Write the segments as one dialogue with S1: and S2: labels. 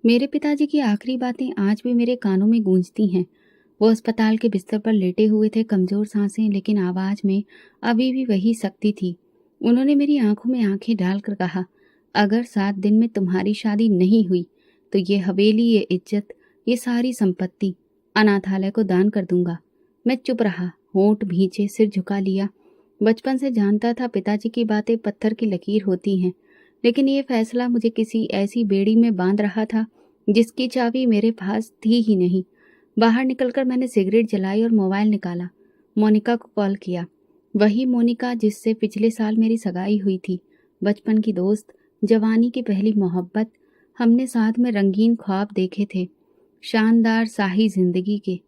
S1: मेरे पिताजी की आखिरी बातें आज भी मेरे कानों में गूंजती हैं। वो अस्पताल के बिस्तर पर लेटे हुए थे, कमजोर सांसें, लेकिन आवाज में अभी भी वही शक्ति थी। उन्होंने मेरी आंखों में आंखें डालकर कहा, अगर 7 दिन में तुम्हारी शादी नहीं हुई तो ये हवेली, ये इज्जत, ये सारी संपत्ति अनाथालय को दान कर दूंगा। मैं चुप रहा, होंठ भींचे, सिर झुका लिया। बचपन से जानता था पिताजी की बातें पत्थर की लकीर होती हैं, लेकिन ये फैसला मुझे किसी ऐसी बेड़ी में बांध रहा था जिसकी चाबी मेरे पास थी ही नहीं। बाहर निकलकर मैंने सिगरेट जलाई और मोबाइल निकाला। मोनिका को कॉल किया। वही मोनिका जिससे पिछले साल मेरी सगाई हुई थी। बचपन की दोस्त, जवानी की पहली मोहब्बत। हमने साथ में रंगीन ख्वाब देखे थे, शानदार शाही जिंदगी के।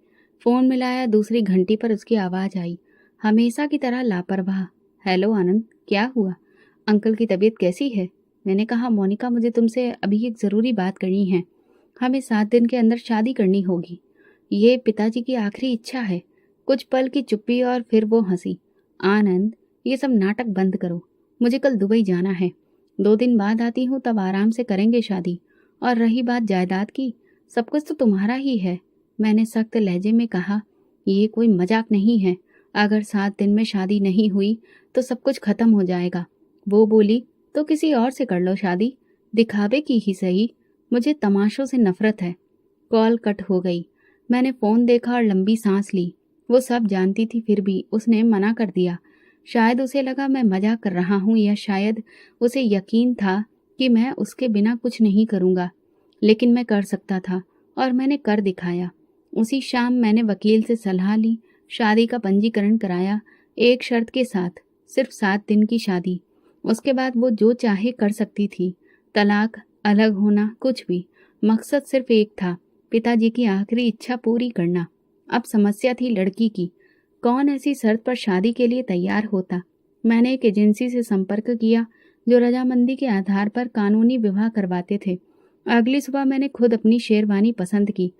S1: फोन मिलाया, दूसरी घंटी पर उसकी आवाज आई, हमेशा की तरह लापरवाह। हेलो आनंद, क्या हुआ? अंकल की तबीयत कैसी है? मैंने कहा, मोनिका, मुझे तुमसे अभी एक जरूरी बात करनी है। हमें 7 दिन के अंदर शादी करनी होगी। ये पिताजी की आखिरी इच्छा है। कुछ पल की चुप्पी और फिर वो हंसी। आनंद, ये सब नाटक बंद करो। मुझे कल दुबई जाना है। 2 दिन बाद आती हूँ, तब आराम से करेंगे शादी। और रही बात जायदाद की, सब कुछ तो तुम्हारा ही है। मैंने सख्त लहजे में कहा, ये कोई मजाक नहीं है। अगर 7 दिन में शादी नहीं हुई तो सब कुछ खत्म हो जाएगा। वो बोली, तो किसी और से कर लो शादी, दिखावे की ही सही। मुझे तमाशों से नफरत है। कॉल कट हो गई। मैंने फोन देखा और लंबी सांस ली। वो सब जानती थी, फिर भी उसने मना कर दिया। शायद उसे लगा मैं मजाक कर रहा हूँ, या शायद उसे यकीन था कि मैं उसके बिना कुछ नहीं करूँगा। लेकिन मैं कर सकता था, और मैंने कर दिखाया। उसी शाम मैंने वकील से सलाह ली, शादी का पंजीकरण कराया, एक शर्त के साथ, सिर्फ 7 दिन की शादी। उसके बाद वो जो चाहे कर सकती थी। तलाक, अलग होना, कुछ भी। मकसद सिर्फ एक था, पिताजी की आखिरी इच्छा पूरी करना। अब समस्या थी लड़की की। कौन ऐसी शर्त पर शादी के लिए तैयार होता? मैंने एक एजेंसी से संपर्क किया जो रजामंदी के आधार पर कानूनी विवाह करवाते थे। अगली सुबह मैंने खुद अपनी शेरवानी पसंद की।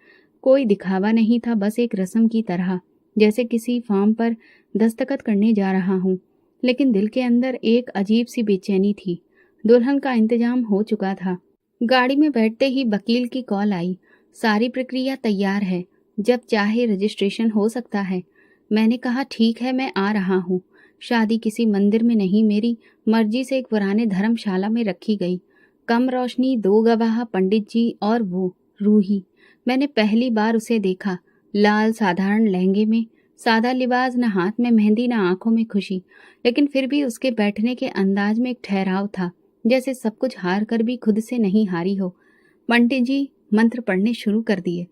S1: कोई दिखावा नहीं था, बस एक रस्म की तरह, जैसे किसी फॉर्म पर दस्तखत करने जा रहा हूँ। लेकिन दिल के अंदर एक अजीब सी बेचैनी थी। दुल्हन का इंतजाम हो चुका था। गाड़ी में बैठते ही वकील की कॉल आई, सारी प्रक्रिया तैयार है, जब चाहे रजिस्ट्रेशन हो सकता है। मैंने कहा, ठीक है, मैं आ रहा हूँ। शादी किसी मंदिर में नहीं, मेरी मर्जी से एक पुराने धर्मशाला में रखी गई। कम रोशनी, 2 गवाह, पंडित जी और वो रूही। मैंने पहली बार उसे देखा, लाल साधारण लहंगे में, सादा लिबास, न हाथ में मेहंदी, न आंखों में खुशी। लेकिन फिर भी उसके बैठने के अंदाज में एक ठहराव था, जैसे सब कुछ हार कर भी खुद से नहीं हारी हो। पंडित जी मंत्र पढ़ने शुरू कर दिए।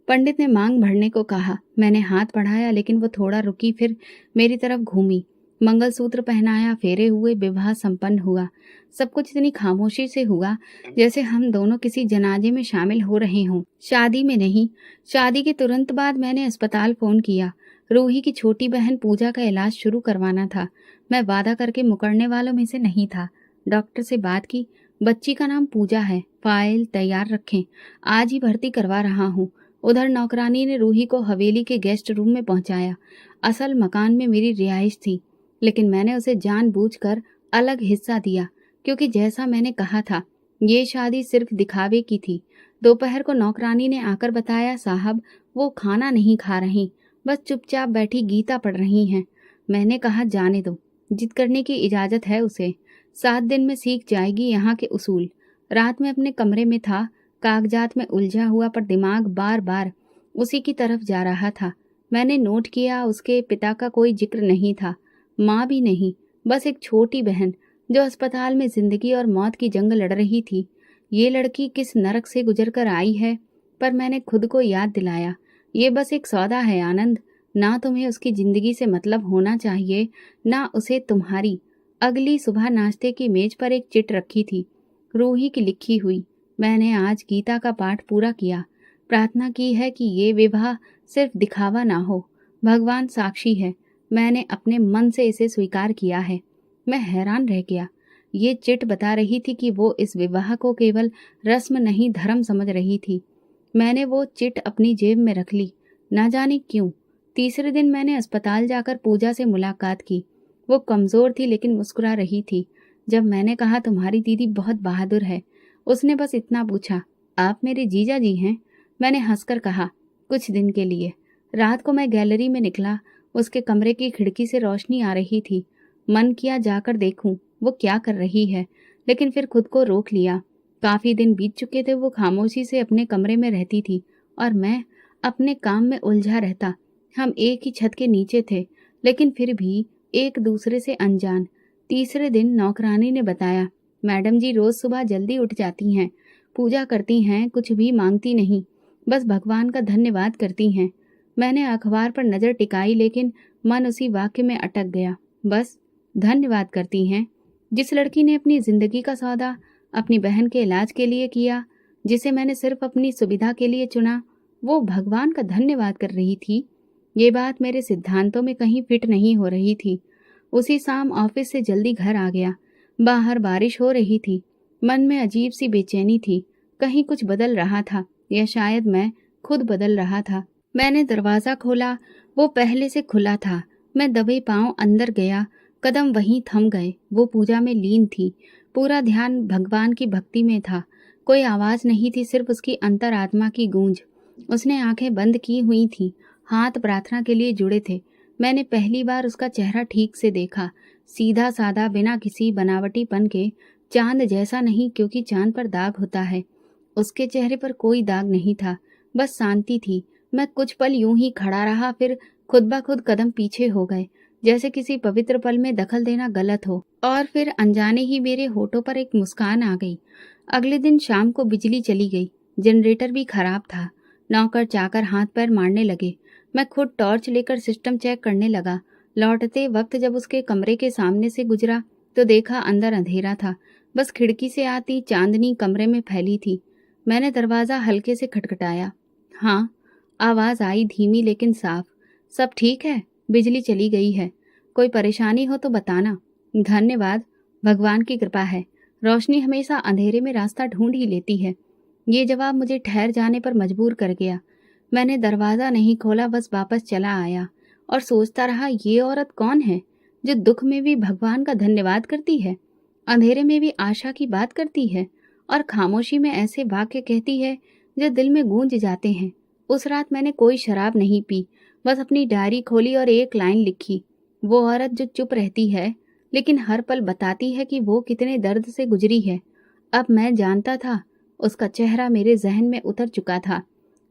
S1: पंडित ने मांग भरने को कहा। मैंने हाथ बढ़ाया, लेकिन वो थोड़ा रुकी, फिर मेरी तरफ घूमी। मंगलसूत्र पहनाया, फेरे हुए, विवाह संपन्न हुआ। सब कुछ इतनी खामोशी से हुआ जैसे हम दोनों किसी जनाजे में शामिल हो रहे हों, शादी में नहीं। शादी के तुरंत बाद मैंने अस्पताल फोन किया। रूही की छोटी बहन पूजा का इलाज शुरू करवाना था। मैं वादा करके मुकरने वालों में से नहीं था। डॉक्टर से बात की। बच्ची का नाम पूजा है, फाइल तैयार रखें, आज ही भर्ती करवा रहा हूँ। उधर नौकरानी ने रूही को हवेली के गेस्ट रूम में पहुंचाया। असल मकान में मेरी रिहाइश थी, लेकिन मैंने उसे जानबूझकर अलग हिस्सा दिया, क्योंकि जैसा मैंने कहा था, ये शादी सिर्फ दिखावे की थी। दोपहर को नौकरानी ने आकर बताया, साहब वो खाना नहीं खा रही, बस चुपचाप बैठी गीता पढ़ रही हैं। मैंने कहा, जाने दो, जिद करने की इजाजत है उसे। 7 दिन में सीख जाएगी यहाँ के उसूल। रात में अपने कमरे में था, कागजात में उलझा हुआ, पर दिमाग बार बार उसी की तरफ जा रहा था। मैंने नोट किया, उसके पिता का कोई जिक्र नहीं था, माँ भी नहीं, बस एक छोटी बहन जो अस्पताल में जिंदगी और मौत की जंग लड़ रही थी। ये लड़की किस नरक से गुजर कर आई है। पर मैंने खुद को याद दिलाया, ये बस एक सौदा है आनंद। ना तुम्हें उसकी जिंदगी से मतलब होना चाहिए, ना उसे तुम्हारी। अगली सुबह नाश्ते की मेज पर एक चिट रखी थी, रूही की लिखी हुई। मैंने आज गीता का पाठ पूरा किया। प्रार्थना की है कि ये विवाह सिर्फ दिखावा ना हो। भगवान साक्षी है, मैंने अपने मन से इसे स्वीकार किया है। मैं हैरान रह गया। ये चिट बता रही थी कि वो इस विवाह को केवल रस्म नहीं, धर्म समझ रही थी। मैंने वो चिट अपनी जेब में रख ली, ना जाने क्यों। तीसरे दिन मैंने अस्पताल जाकर पूजा से मुलाकात की। वो कमजोर थी, लेकिन मुस्कुरा रही थी। जब मैंने कहा, तुम्हारी दीदी बहुत बहादुर है, उसने बस इतना पूछा, आप मेरे जीजा जी हैं? मैंने हंसकर कहा। कुछ दिन के लिए। रात को मैं गैलरी में निकला। उसके कमरे की खिड़की से रोशनी आ रही थी। मन किया जाकर देखूं वो क्या कर रही है, लेकिन फिर खुद को रोक लिया। काफी दिन बीत चुके थे। वो खामोशी से अपने कमरे में रहती थी और मैं अपने काम में उलझा रहता। हम एक ही छत के नीचे थे, लेकिन फिर भी एक दूसरे से अनजान। तीसरे दिन नौकरानी ने बताया, मैडम जी रोज सुबह जल्दी उठ जाती हैं, पूजा करती हैं, कुछ भी मांगती नहीं, बस भगवान का धन्यवाद करती हैं। मैंने अखबार पर नजर टिकाई, लेकिन मन उसी वाक्य में अटक गया। बस धन्यवाद करती हैं? जिस लड़की ने अपनी जिंदगी का सौदा अपनी बहन के इलाज के लिए किया, जिसे मैंने सिर्फ अपनी सुविधा के लिए चुना, वो भगवान का धन्यवाद कर रही थी। ये बात मेरे सिद्धांतों में कहीं फिट नहीं हो रही थी। उसी शाम ऑफिस से जल्दी घर आ गया। बाहर बारिश हो रही थी। मन में अजीब सी बेचैनी थी। कहीं कुछ बदल रहा था, या शायद मैं खुद बदल रहा था। मैंने दरवाजा खोला। वो पहले से खुला था। मैं दबे पांव अंदर गया। कदम वहीं थम गए। वो पूजा में लीन थी। पूरा ध्यान भगवान की भक्ति में था। कोई आवाज नहीं थी, सिर्फ उसकी अंतरात्मा की गूंज। उसने आंखें बंद की हुई थीं, हाथ प्रार्थना के लिए जुड़े थे। मैंने पहली बार उसका चेहरा ठीक से देखा। सीधा साधा, बिना किसी बनावटीपन के, चांद जैसा नहीं, क्योंकि चांद पर दाग होता है। उसके चेहरे पर कोई दाग नहीं था, बस शांति थी। मैं कुछ पल यूं ही खड़ा रहा, फिर खुद ब खुद कदम पीछे हो गए, जैसे किसी पवित्र पल में दखल देना गलत हो। और फिर अनजाने ही मेरे होठों पर एक मुस्कान आ गई। अगले दिन शाम को बिजली चली गई। जनरेटर भी खराब था। नौकर चाकर हाथ पैर मारने लगे। मैं खुद टॉर्च लेकर सिस्टम चेक करने लगा। लौटते वक्त जब उसके कमरे के सामने से गुजरा तो देखा अंदर अंधेरा था। बस खिड़की से आती चांदनी कमरे में फैली थी। मैंने दरवाजा हल्के से खटखटाया। हाँ, आवाज आई, धीमी लेकिन साफ। सब ठीक है? बिजली चली गई है। कोई परेशानी हो तो बताना। धन्यवाद, भगवान की कृपा है। रोशनी हमेशा अंधेरे में रास्ता ढूंढ ही लेती है। ये जवाब मुझे ठहर जाने पर मजबूर कर गया। मैंने दरवाजा नहीं खोला, बस वापस चला आया और सोचता रहा, ये औरत कौन है जो दुख में भी भगवान का धन्यवाद करती है, अंधेरे में भी आशा की बात करती है और खामोशी में ऐसे वाक्य कहती है जो दिल में गूंज जाते हैं। उस रात मैंने कोई शराब नहीं पी, बस अपनी डायरी खोली और एक लाइन लिखी। वो औरत जो चुप रहती है लेकिन हर पल बताती है कि वो कितने दर्द से गुजरी है। अब मैं जानता था। उसका चेहरा मेरे जहन में उतर चुका था,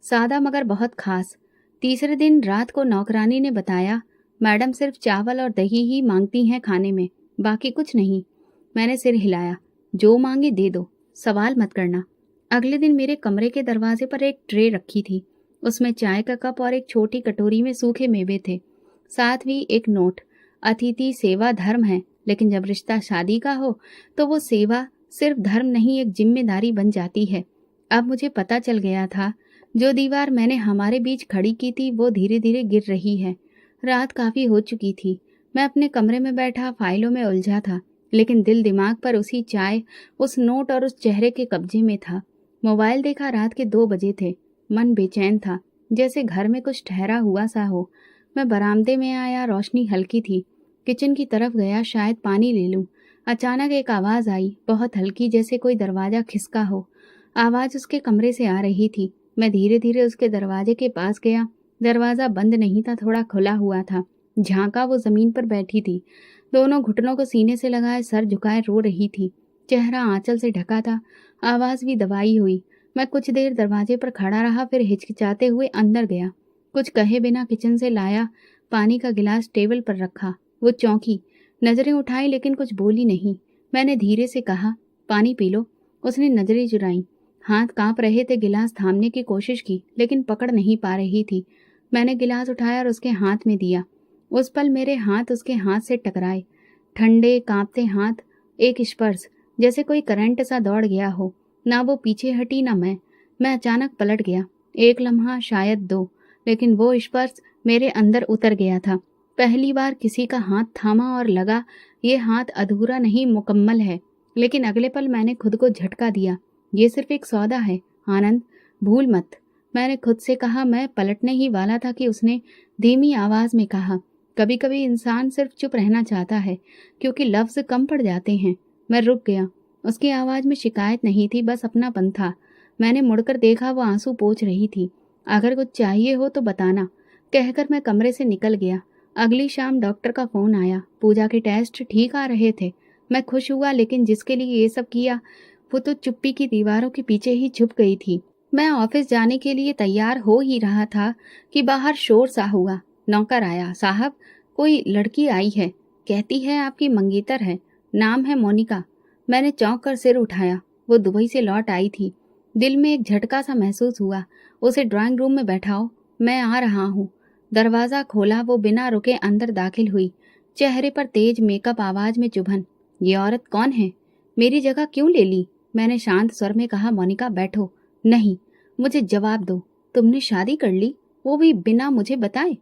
S1: सादा मगर बहुत खास। तीसरे दिन रात को नौकरानी ने बताया, मैडम सिर्फ चावल और दही ही मांगती हैं खाने में, बाकी कुछ नहीं। मैंने सिर हिलाया। जो मांगे दे दो, सवाल मत करना। अगले दिन मेरे कमरे के दरवाजे पर एक ट्रे रखी थी। उसमें चाय का कप और एक छोटी कटोरी में सूखे मेवे थे। साथ भी एक नोट। अतिथि सेवा धर्म है, लेकिन जब रिश्ता शादी का हो तो वो सेवा सिर्फ धर्म नहीं, एक जिम्मेदारी बन जाती है। अब मुझे पता चल गया था, जो दीवार मैंने हमारे बीच खड़ी की थी वो धीरे धीरे गिर रही है। रात काफी हो चुकी थी। मैं अपने कमरे में बैठा फाइलों में उलझा था, लेकिन दिल दिमाग पर उसी चाय, उस नोट और उस चेहरे के कब्जे में था। मोबाइल देखा, रात के 2 बजे थे। मन बेचैन था, जैसे घर में कुछ ठहरा हुआ सा हो। मैं बरामदे में आया, रोशनी हल्की थी। किचन की तरफ गया, शायद पानी ले लूं। अचानक एक आवाज आई, बहुत हल्की, जैसे कोई दरवाजा खिसका हो। आवाज उसके कमरे से आ रही थी। मैं धीरे धीरे उसके दरवाजे के पास गया। दरवाजा बंद नहीं था, थोड़ा खुला हुआ था। झांका, वो जमीन पर बैठी थी, दोनों घुटनों को सीने से लगाए, सर झुकाए रो रही थी। चेहरा आंचल से ढका था, आवाज भी दबाई हुई। मैं कुछ देर दरवाजे पर खड़ा रहा, फिर हिचकिचाते हुए अंदर गया। कुछ कहे बिना किचन से लाया, पानी का गिलास टेबल पर रखा। वो चौंकी, नजरें उठाई, लेकिन कुछ बोली नहीं। मैंने धीरे से कहा, पानी पी लो। उसने नजरें चुराई। हाथ कांप रहे थे, गिलास थामने की कोशिश की, लेकिन पकड़ नहीं पा रही थी। मैंने गिलास उठाया और उसके हाथ में दिया। उस पल मेरे हाथ उसके हाथ से टकराए। ठंडे कांपते हाथ, एक स्पर्श, जैसे कोई करंट सा दौड़ गया हो। ना वो पीछे हटी, ना मैं अचानक पलट गया। एक लम्हा, शायद 2, लेकिन वो स्पर्श मेरे अंदर उतर गया था। पहली बार किसी का हाथ थामा और लगा, ये हाथ अधूरा नहीं, मुकम्मल है। लेकिन अगले पल मैंने खुद को झटका दिया। ये सिर्फ एक सौदा है आनंद, भूल मत। मैंने खुद से कहा। मैं पलटने ही वाला था कि उसने धीमी आवाज में कहा, कभी कभी इंसान सिर्फ चुप रहना चाहता है, क्योंकि लफ्ज कम पड़ जाते हैं। मैं रुक गया। उसकी आवाज में शिकायत नहीं थी, बस अपनापन था। मैंने मुड़कर देखा, वो आंसू पोंछ रही थी। अगर कुछ चाहिए हो तो बताना, कहकर मैं कमरे से निकल गया। अगली शाम डॉक्टर का फोन आया। पूजा के टेस्ट ठीक आ रहे थे। मैं खुश हुआ, लेकिन जिसके लिए ये सब किया वो तो चुप्पी की दीवारों के पीछे ही छुप गई थी। मैं ऑफिस जाने के लिए तैयार हो ही रहा था कि बाहर शोर सा हुआ। नौकर आया। साहब, कोई लड़की आई है, कहती है आपकी मंगेतर है, नाम है मोनिका। मैंने चौंक कर सिर उठाया। वो दुबई से लौट आई थी। दिल में एक झटका सा महसूस हुआ। उसे ड्राइंग रूम में बैठाओ, मैं आ रहा हूँ। दरवाजा खोला। वो बिना रुके अंदर दाखिल हुई। चेहरे पर तेज मेकअप, आवाज में चुभन। ये औरत कौन है? मेरी जगह क्यों ले ली? मैंने शांत स्वर में कहा, मोनिका बैठो। नहीं, मुझे जवाब दो। तुमने शादी कर ली, वो भी बिना मुझे बताए?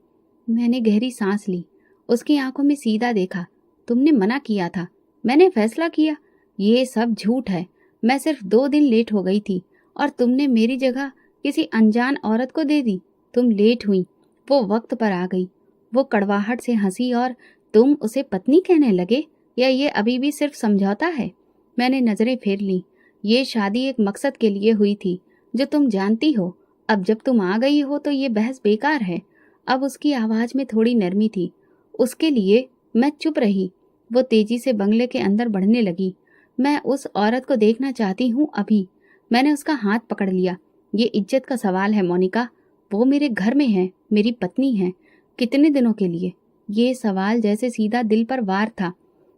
S1: मैंने गहरी सांस ली। उसकी आंखों में सीधा देखा। तुमने मना किया था, मैंने फैसला किया। ये सब झूठ है। मैं सिर्फ 2 दिन लेट हो गई थी और तुमने मेरी जगह किसी अनजान औरत को दे दी। तुम लेट हुई, वो वक्त पर आ गई। वो कड़वाहट से हंसी। और तुम उसे पत्नी कहने लगे, या ये अभी भी सिर्फ समझौता है? मैंने नजरें फेर ली। ये शादी एक मकसद के लिए हुई थी, जो तुम जानती हो। अब जब तुम आ गई हो तो ये बहस बेकार है। अब उसकी आवाज में थोड़ी नरमी थी। उसके लिए मैं चुप रही। वो तेजी से बंगले के अंदर बढ़ने लगी। मैं उस औरत को देखना चाहती हूँ अभी। मैंने उसका हाथ पकड़ लिया। ये इज्जत का सवाल है मोनिका। वो मेरे घर में है, मेरी पत्नी है। कितने दिनों के लिए? ये सवाल जैसे सीधा दिल पर वार था।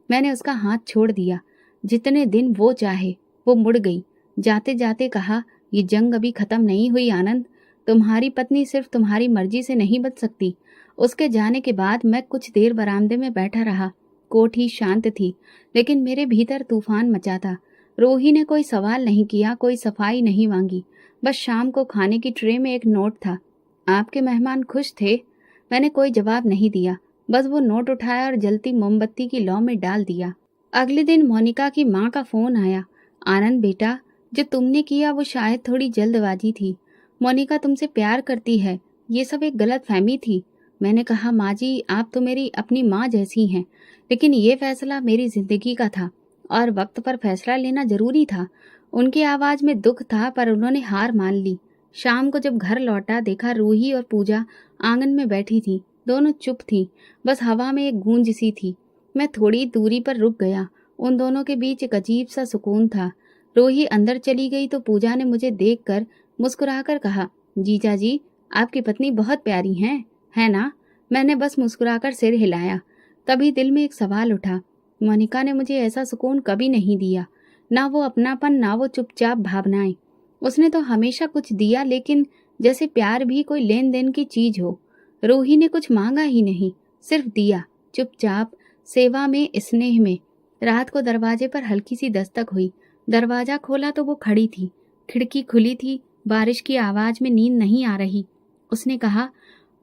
S1: मैंने उसका हाथ छोड़ दिया। जितने दिन वो चाहे। वो मुड़ गई। जाते जाते कहा, ये जंग अभी खत्म नहीं हुई आनंद। तुम्हारी पत्नी सिर्फ तुम्हारी मर्जी से नहीं बच सकती। उसके जाने के बाद मैं कुछ देर बरामदे में बैठा रहा। कोठी शांत थी, लेकिन मेरे भीतर तूफान मचा था। रोही ने कोई सवाल नहीं किया, कोई सफाई नहीं मांगी। बस शाम को खाने की ट्रे में एक नोट था। आपके मेहमान खुश थे? मैंने कोई जवाब नहीं दिया। बस वो नोट उठाया और जलती मोमबत्ती की लौ में डाल दिया। अगले दिन मोनिका की माँ का फोन आया। आनंद बेटा, जो तुमने किया वो शायद थोड़ी जल्दबाजी थी। मोनिका तुमसे प्यार करती है, ये सब एक गलत फहमी थी। मैंने कहा, माँ जी, आप तो मेरी अपनी माँ जैसी हैं, लेकिन ये फैसला मेरी जिंदगी का था और वक्त पर फैसला लेना जरूरी था। उनकी आवाज में दुख था, पर उन्होंने हार मान ली। शाम को जब घर लौटा, देखा रूही और पूजा आंगन में बैठी थी। दोनों चुप थी, बस हवा में एक गूंज सी थी। मैं थोड़ी दूरी पर रुक गया। उन दोनों के बीच एक अजीब सा सुकून था। रूही अंदर चली गई तो पूजा ने मुझे देखकर मुस्कुराकर कहा, जीजा जी, आपकी पत्नी बहुत प्यारी है ना? मैंने बस मुस्कुराकर सिर हिलाया। तभी दिल में एक सवाल उठा। मोनिका ने मुझे ऐसा सुकून कभी नहीं दिया। ना वो अपनापन, ना वो चुपचाप भावनाएं। उसने तो हमेशा कुछ दिया, लेकिन जैसे प्यार भी कोई लेन देन की चीज हो। रूही ने कुछ मांगा ही नहीं, सिर्फ दिया, चुपचाप, सेवा में, स्नेह में। रात को दरवाजे पर हल्की सी दस्तक हुई। दरवाजा खोला तो वो खड़ी थी। खिड़की खुली थी। बारिश की आवाज में नींद नहीं आ रही। उसने कहा,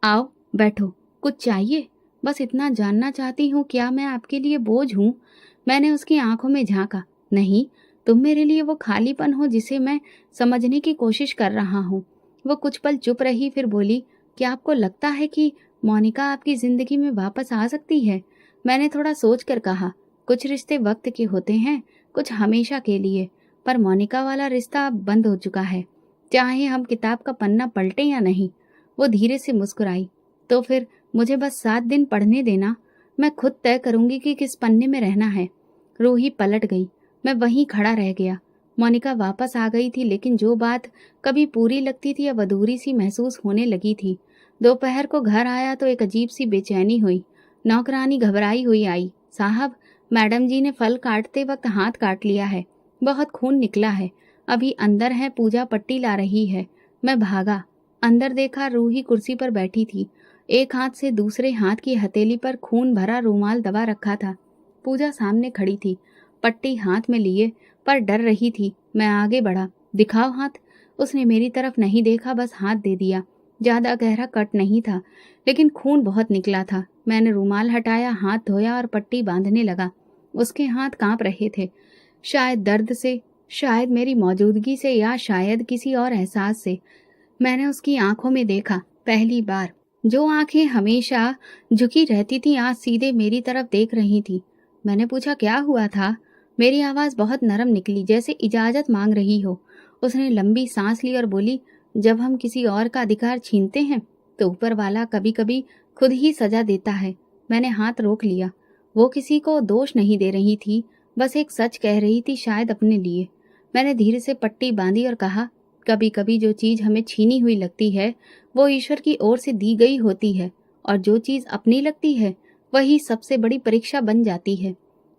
S1: आओ बैठो, कुछ चाहिए? बस इतना जानना चाहती हूँ, क्या मैं आपके लिए बोझ हूँ? मैंने उसकी आंखों में झांका। नहीं, तुम मेरे लिए वो खालीपन हो जिसे मैं समझने की कोशिश कर रहा हूँ। वो कुछ पल चुप रही, फिर बोली, क्या आपको लगता है कि मोनिका आपकी जिंदगी में वापस आ सकती है? मैंने थोड़ा सोच कर कहा, कुछ रिश्ते वक्त के होते हैं, कुछ हमेशा के लिए, पर मोनिका वाला रिश्ता अब बंद हो चुका है, चाहे हम किताब का पन्ना पलटे या नहीं। वो धीरे से मुस्कुराई। तो फिर मुझे बस 7 दिन पढ़ने देना, मैं खुद तय करूंगी कि किस पन्ने में रहना है। रूही पलट गई। मैं वहीं खड़ा रह गया। मोनिका वापस आ गई थी, लेकिन जो बात कभी पूरी लगती थी अब अधूरी सी महसूस होने लगी थी। दोपहर को घर आया तो एक अजीब सी बेचैनी हुई। नौकरानी घबराई हुई आई, साहब, मैडम जी ने फल काटते वक्त हाथ काट लिया है, बहुत खून निकला है, अभी अंदर है, पूजा पट्टी ला रही है। मैं भागा। अंदर देखा, रूही कुर्सी पर बैठी थी। एक हाथ से दूसरे हाथ की हथेली पर खून भरा रूमाल दबा रखा था। पूजा सामने खड़ी थी, पट्टी हाथ में लिए, पर डर रही थी। मैं आगे बढ़ा। दिखाओ हाथ। उसने मेरी तरफ नहीं देखा, बस हाथ दे दिया। ज्यादा गहरा कट नहीं था, लेकिन खून बहुत निकला था। मैंने रूमाल हटाया, हाथ धोया और पट्टी बांधने लगा। उसके हाथ कांप रहे थे, शायद दर्द से, शायद मेरी मौजूदगी से, या शायद किसी और एहसास से। मैंने उसकी आंखों में देखा, पहली बार। जो आंखें हमेशा झुकी रहती थी, आज सीधे मेरी तरफ देख रही थी। मैंने पूछा, क्या हुआ था? मेरी आवाज बहुत नरम निकली, जैसे इजाजत मांग रही हो। उसने लंबी सांस ली और बोली, जब हम किसी और का अधिकार छीनते हैं तो ऊपर वाला कभी कभी खुद ही सजा देता है। मैंने हाथ रोक लिया। वो किसी को दोष नहीं दे रही थी, बस एक सच कह रही थी, शायद अपने लिए। मैंने धीरे से पट्टी बांधी और कहा, कभी कभी जो चीज हमें छीनी हुई लगती है वो ईश्वर की ओर से दी गई होती है, और जो चीज अपनी लगती है वही सबसे बड़ी परीक्षा बन जाती है।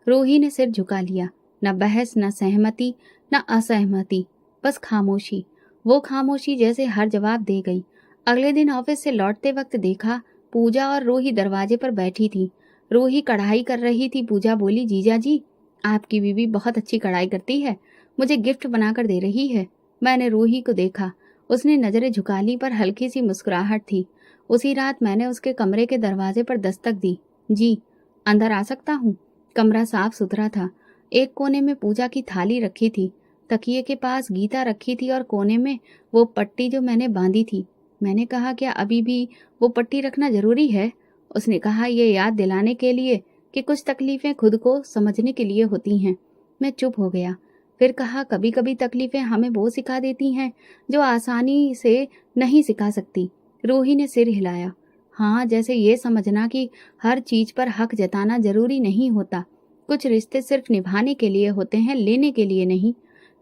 S1: रूही ने सिर झुका लिया। न बहस, न सहमति, न असहमति, बस खामोशी। वो खामोशी जैसे हर जवाब दे गई। अगले दिन ऑफिस से लौटते वक्त देखा, पूजा और रूही दरवाजे पर बैठी थी। रूही कढ़ाई कर रही थी। पूजा बोली, जीजा जी, आपकी बीवी बहुत अच्छी कढ़ाई करती है, मुझे गिफ्ट बनाकर दे रही है। मैंने रूही को देखा। उसने नजरें झुका ली, पर हल्की सी मुस्कुराहट थी। उसी रात मैंने उसके कमरे के दरवाजे पर दस्तक दी। जी, अंदर आ सकता हूँ? कमरा साफ सुथरा था। एक कोने में पूजा की थाली रखी थी, तकिए के पास गीता रखी थी और कोने में वो पट्टी जो मैंने बांधी थी। मैंने कहा, क्या अभी भी वो पट्टी रखना जरूरी है? उसने कहा, ये याद दिलाने के लिए कि कुछ तकलीफें खुद को समझने के लिए होती हैं। मैं चुप हो गया। फिर कहा, कभी कभी तकलीफें हमें वो सिखा देती हैं जो आसानी से नहीं सिखा सकती। रूही ने सिर हिलाया। हाँ, जैसे ये समझना कि हर चीज पर हक जताना जरूरी नहीं होता। कुछ रिश्ते सिर्फ निभाने के लिए होते हैं, लेने के लिए नहीं।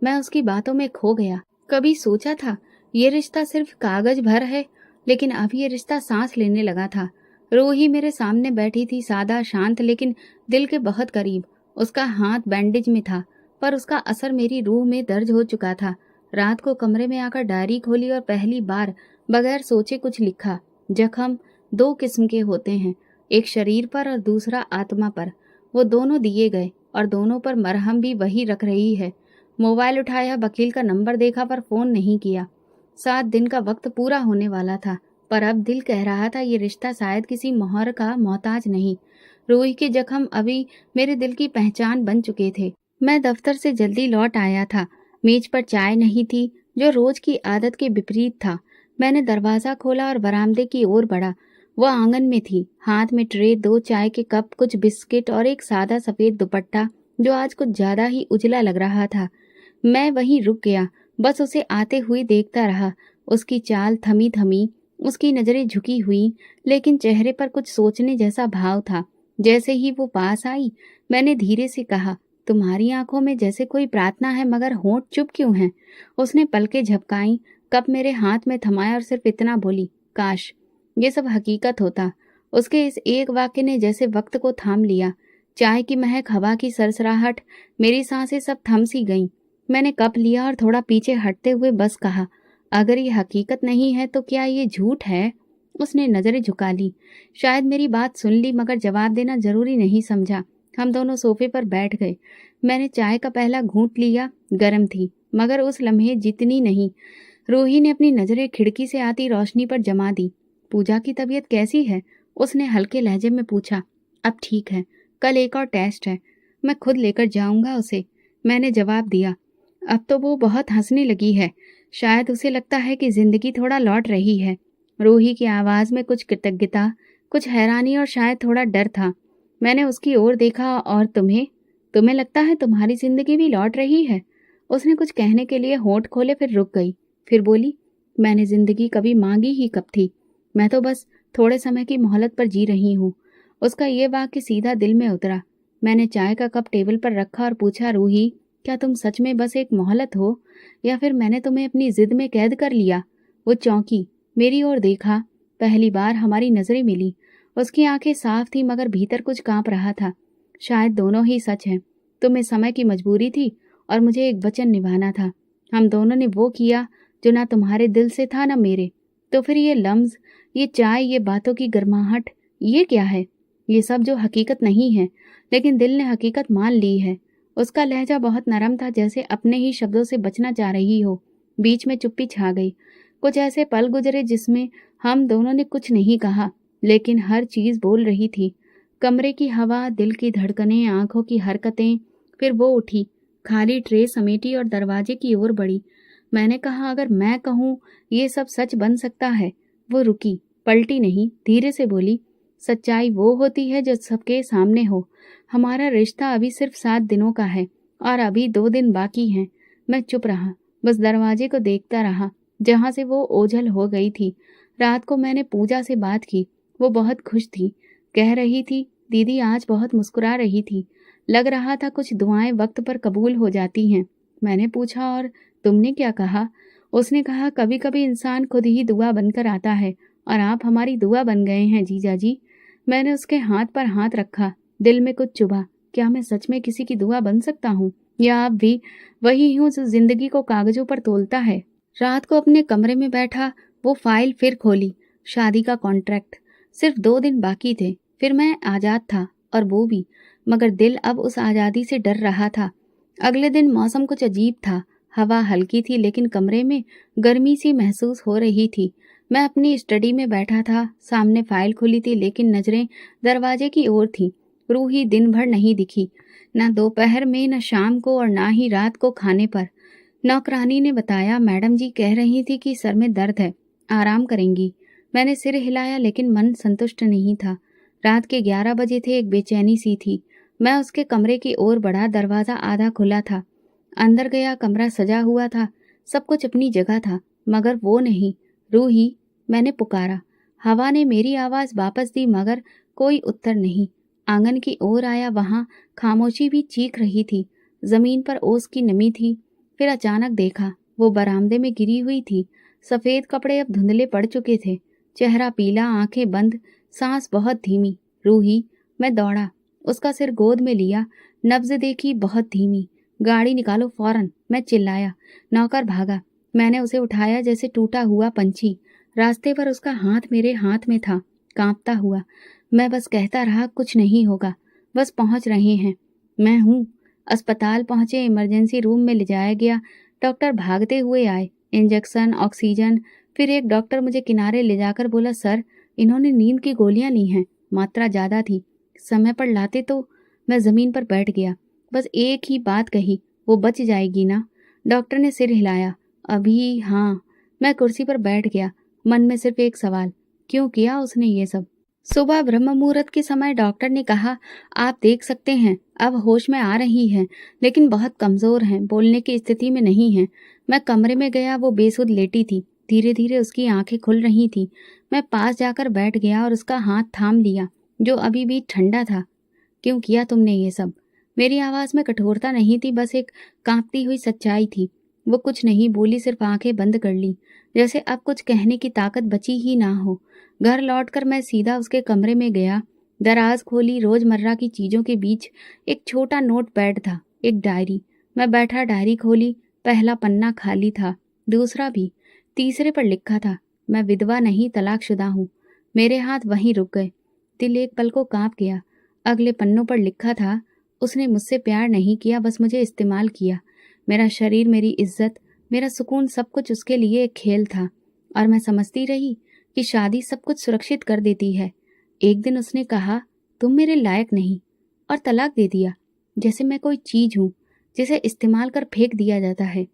S1: मैं उसकी बातों में खो गया। कभी सोचा था ये रिश्ता सिर्फ कागज भर है, लेकिन अब ये रिश्ता सांस लेने लगा था। रूही मेरे सामने बैठी थी, सादा, शांत, लेकिन दिल के बहुत करीब। उसका हाथ बैंडेज में था, पर उसका असर मेरी रूह में दर्ज हो चुका था। रात को कमरे में आकर डायरी खोली और पहली बार बगैर सोचे कुछ लिखा। जख्म दो किस्म के होते हैं, एक शरीर पर और दूसरा आत्मा पर। वो दोनों दिए गए और दोनों पर मरहम भी वही रख रही है। मोबाइल उठाया, वकील का नंबर देखा, पर फोन नहीं किया। 7 दिन का वक्त पूरा होने वाला था, पर अब दिल कह रहा था ये रिश्ता शायद किसी मोहर का मोहताज नहीं। रूही के जख्म अभी मेरे दिल की पहचान बन चुके थे। मैं दफ्तर से जल्दी लौट आया था। मेज पर चाय नहीं थी, जो रोज की आदत के विपरीत था। मैंने दरवाजा खोला और बरामदे की ओर बढ़ा। वो आंगन में थी, हाथ में ट्रे, 2 चाय के कप, कुछ बिस्किट और एक सादा सफेद दुपट्टा जो आज कुछ ज्यादा ही उजला लग रहा था। मैं वहीं रुक गया, बस उसे आते हुए देखता रहा। उसकी चाल थमी थमी, उसकी नजरें झुकी हुई, लेकिन चेहरे पर कुछ सोचने जैसा भाव था। जैसे ही वो पास आई, मैंने धीरे से कहा, तुम्हारी आंखों में जैसे कोई प्रार्थना है, मगर होंठ चुप क्यों हैं? उसने पलकें झपकाई, कप मेरे हाथ में थमाया और सिर्फ इतना बोली, काश ये सब हकीकत होता। उसके इस एक वाक्य ने जैसे वक्त को थाम लिया। चाय की महक, हवा की सरसराहट, मेरी सांसें सब थम सी गईं। मैंने कप लिया और थोड़ा पीछे हटते हुए बस कहा, अगर ये हकीकत नहीं है तो क्या ये झूठ है? उसने नजरें झुका ली। शायद मेरी बात सुन ली, मगर जवाब देना जरूरी नहीं समझा। हम दोनों सोफे पर बैठ गए। मैंने चाय का पहला घूंट लिया। गर्म थी, मगर उस लम्हे जितनी नहीं। रूही ने अपनी नजरें खिड़की से आती रोशनी पर जमा दी। पूजा की तबीयत कैसी है? उसने हल्के लहजे में पूछा। अब ठीक है, कल एक और टेस्ट है, मैं खुद लेकर जाऊंगा उसे। मैंने जवाब दिया। अब तो वो बहुत हंसने लगी है, शायद उसे लगता है कि जिंदगी थोड़ा लौट रही है। रूही की आवाज में कुछ कृतज्ञता, कुछ हैरानी और शायद थोड़ा डर था। मैंने उसकी ओर देखा। और तुम्हें तुम्हें लगता है तुम्हारी जिंदगी भी लौट रही है? उसने कुछ कहने के लिए होंठ खोले, फिर रुक गई। फिर बोली, मैंने जिंदगी कभी मांगी ही कब थी? मैं तो बस थोड़े समय की मोहलत पर जी रही हूँ। उसका ये वाक्य सीधा दिल में उतरा। मैंने चाय का कप टेबल पर रखा और पूछा, रूही, क्या तुम सच में बस एक मोहलत हो, या फिर मैंने तुम्हें अपनी जिद में कैद कर लिया? वो चौंकी, मेरी ओर देखा। पहली बार हमारी नजरें मिली। उसकी आंखें साफ थी, मगर भीतर कुछ कांप रहा था। शायद दोनों ही सच हैं। तुम्हें समय की मजबूरी थी और मुझे एक वचन निभाना था। हम दोनों ने वो किया जो ना तुम्हारे दिल से था ना मेरे। तो फिर ये लम्ज, ये चाय, ये बातों की गर्माहट, ये क्या है? ये सब जो हकीकत नहीं है, लेकिन दिल ने हकीकत मान ली है। उसका लहजा बहुत नरम था, जैसे अपने ही शब्दों से बचना चाह रही हो। बीच में चुप्पी छा गई। कुछ ऐसे पल गुजरे जिसमें हम दोनों ने कुछ नहीं कहा, लेकिन हर चीज बोल रही थी। कमरे की हवा, दिल की धड़कनें, आंखों की हरकतें। फिर वो उठी, खाली ट्रे समेटी और दरवाजे की ओर बढ़ी। मैंने कहा, अगर मैं कहूँ ये सब सच बन सकता है? वो रुकी, पलटी नहीं, धीरे से बोली, सच्चाई वो होती है जो सबके सामने हो। हमारा रिश्ता अभी सिर्फ 7 दिनों का है और अभी 2 दिन बाकी हैं। मैं चुप रहा। बस दरवाजे को देखता रहा जहां से वो ओझल हो गई थी। रात को मैंने पूजा से बात की। वो बहुत खुश थी। कह रही थी दीदी आज बहुत मुस्कुरा रही थी। लग रहा था कुछ दुआएं वक्त पर कबूल हो जाती हैं। मैंने पूछा और तुमने क्या कहा? उसने कहा कभी कभी इंसान खुद ही दुआ बनकर आता है और आप हमारी दुआ बन गए हैं जीजा जी। मैंने उसके हाथ पर हाथ रखा। दिल में कुछ चुभा। क्या मैं सच में किसी की दुआ बन सकता हूँ या आप भी वही हूँ जो जिंदगी को कागजों पर तोलता है? रात को अपने कमरे में बैठा वो फाइल फिर खोली। शादी का कॉन्ट्रैक्ट। सिर्फ 2 दिन बाकी थे, फिर मैं आजाद था और वो भी। मगर दिल अब उस आज़ादी से डर रहा था। अगले दिन मौसम कुछ अजीब था। हवा हल्की थी लेकिन कमरे में गर्मी सी महसूस हो रही थी। मैं अपनी स्टडी में बैठा था। सामने फाइल खुली थी लेकिन नजरें दरवाजे की ओर थी। रूही दिन भर नहीं दिखी, न दोपहर में, न शाम को और ना ही रात को खाने पर। नौकरानी ने बताया मैडम जी कह रही थी कि सर में दर्द है, आराम करेंगी। मैंने सिर हिलाया लेकिन मन संतुष्ट नहीं था। रात के 11 बजे थे। एक बेचैनी सी थी। मैं उसके कमरे की ओर बढ़ा। दरवाजा आधा खुला था। अंदर गया। कमरा सजा हुआ था। सब कुछ अपनी जगह था मगर वो नहीं। रूही, मैंने पुकारा। हवा ने मेरी आवाज वापस दी मगर कोई उत्तर नहीं। आंगन की ओर आया। वहां खामोशी भी चीख रही थी। जमीन पर ओस की नमी थी। फिर अचानक देखा वो बरामदे में गिरी हुई थी। सफेद कपड़े अब धुंधले पड़ चुके थे। चेहरा पीला, आंखें बंद, सांस बहुत धीमी। रूही, मैं दौड़ा। उसका सिर गोद में लिया। नब्ज देखी, बहुत धीमी। गाड़ी निकालो फौरन, मैं चिल्लाया। नौकर भागा। मैंने उसे उठाया जैसे टूटा हुआ पंछी। रास्ते पर उसका हाथ मेरे हाथ में था, कांपता हुआ। मैं बस कहता रहा कुछ नहीं होगा, बस पहुंच रहे हैं। मैं हूं। अस्पताल पहुंचे। इमरजेंसी रूम में ले जाया गया। डॉक्टर भागते हुए आए। Injection, oxygen. फिर एक डॉक्टर मुझे किनारे ले जाकर बोला सर, इन्होंने नींद की गोलियां ली हैं, मात्रा ज्यादा थी, समय पर लाते तो। मैं जमीन पर बैठ गया। बस एक ही बात कही, वो बच जाएगी ना? डॉक्टर ने सिर हिलाया। अभी हाँ। मैं कुर्सी पर बैठ गया। मन में सिर्फ एक सवाल, क्यों किया उसने ये सब? सुबह ब्रह्म मुहूर्त के समय डॉक्टर ने कहा आप देख सकते हैं अब होश में आ रही हैं लेकिन बहुत कमजोर हैं, बोलने की स्थिति में नहीं हैं। मैं कमरे में गया। वो बेसुध लेटी थी। धीरे धीरे उसकी आंखें खुल रही थी। मैं पास जाकर बैठ गया और उसका हाथ थाम लिया जो अभी भी ठंडा था। क्यों किया तुमने ये सब? मेरी आवाज में कठोरता नहीं थी, बस एक कांपती हुई सच्चाई थी। वो कुछ नहीं बोली, सिर्फ आंखें बंद कर ली जैसे अब कुछ कहने की ताकत बची ही ना हो। घर लौटकर मैं सीधा उसके कमरे में गया। दराज खोली। रोजमर्रा की चीजों के बीच एक छोटा नोट पैड था, एक डायरी। मैं बैठा, डायरी खोली। पहला पन्ना खाली था, दूसरा भी। तीसरे पर लिखा था मैं विधवा नहीं, तलाकशुदा हूँ। मेरे हाथ वहीं रुक गए। दिल एक पल को कांप गया। अगले पन्नों पर लिखा था उसने मुझसे प्यार नहीं किया, बस मुझे इस्तेमाल किया। मेरा शरीर, मेरी इज्जत, मेरा सुकून, सब कुछ उसके लिए एक खेल था। और मैं समझती रही कि शादी सब कुछ सुरक्षित कर देती है। एक दिन उसने कहा तुम मेरे लायक नहीं और तलाक दे दिया, जैसे मैं कोई चीज हूं जिसे इस्तेमाल कर फेंक दिया जाता है।